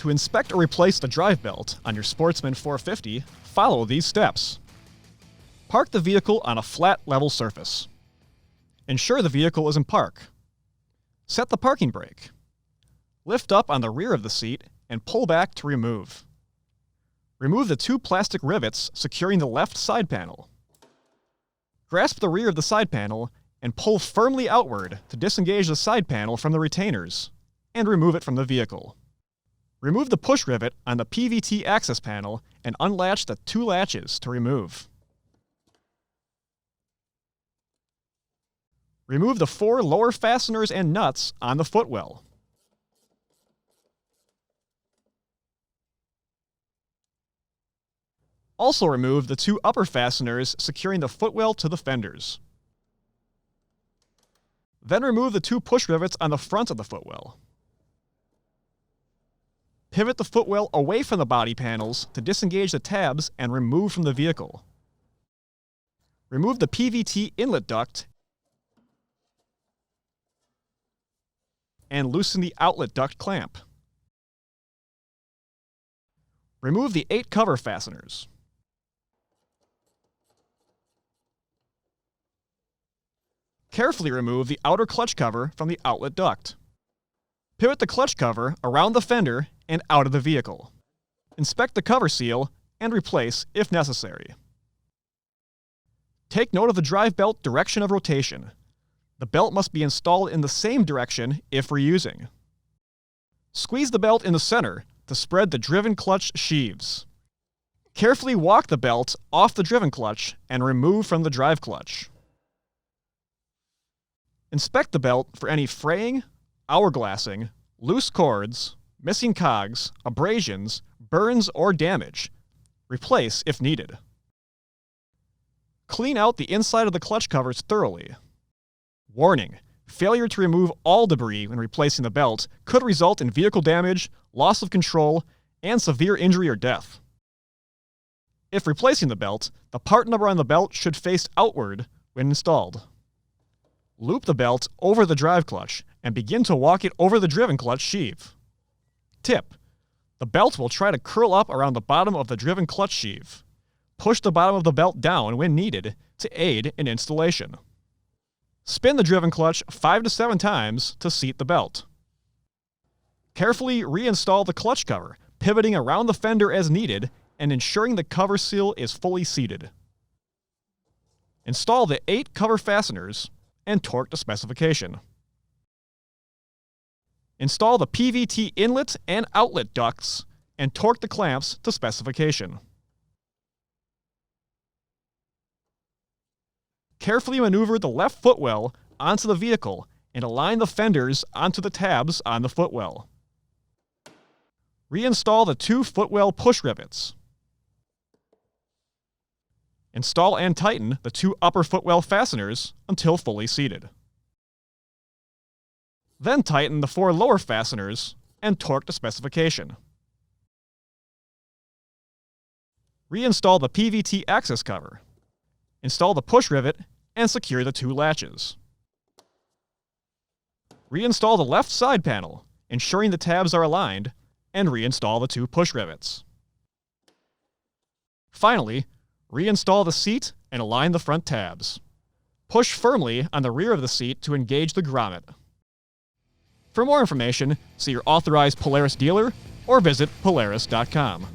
To inspect or replace the drive belt on your Sportsman 450, follow these steps. Park the vehicle on a flat, level surface. Ensure the vehicle is in park. Set the parking brake. Lift up on the rear of the seat and pull back to remove. Remove the 2 plastic rivets securing the left side panel. Grasp the rear of the side panel and pull firmly outward to disengage the side panel from the retainers and remove it from the vehicle. Remove the push rivet on the PVT access panel and unlatch the 2 latches to remove. Remove the 4 lower fasteners and nuts on the footwell. Also remove the 2 upper fasteners securing the footwell to the fenders. Then remove the 2 push rivets on the front of the footwell. Pivot the footwell away from the body panels to disengage the tabs and remove from the vehicle. Remove the PVT inlet duct and loosen the outlet duct clamp. Remove the 8 cover fasteners. Carefully remove the outer clutch cover from the outlet duct. Pivot the clutch cover around the fender and out of the vehicle. Inspect the cover seal and replace if necessary. Take note of the drive belt direction of rotation. The belt must be installed in the same direction if reusing. Squeeze the belt in the center to spread the driven clutch sheaves. Carefully walk the belt off the driven clutch and remove from the drive clutch. Inspect the belt for any fraying, hourglassing, loose cords, missing cogs, abrasions, burns, or damage. Replace if needed. Clean out the inside of the clutch covers thoroughly. Warning: failure to remove all debris when replacing the belt could result in vehicle damage, loss of control, and severe injury or death. If replacing the belt, the part number on the belt should face outward when installed. Loop the belt over the drive clutch and begin to walk it over the driven clutch sheave. Tip: the belt will try to curl up around the bottom of the driven clutch sheave. Push the bottom of the belt down when needed to aid in installation. Spin the driven clutch 5 to 7 times to seat the belt. Carefully reinstall the clutch cover, pivoting around the fender as needed and ensuring the cover seal is fully seated. Install the 8 cover fasteners and torque to specification. Install the PVT inlet and outlet ducts and torque the clamps to specification. Carefully maneuver the left footwell onto the vehicle and align the fenders onto the tabs on the footwell. Reinstall the 2 footwell push rivets. Install and tighten the 2 upper footwell fasteners until fully seated. Then tighten the 4 lower fasteners and torque to specification. Reinstall the PVT access cover. Install the push rivet and secure the 2 latches. Reinstall the left side panel, ensuring the tabs are aligned, and reinstall the 2 push rivets. Finally, reinstall the seat and align the front tabs. Push firmly on the rear of the seat to engage the grommet. For more information, see your authorized Polaris dealer or visit Polaris.com.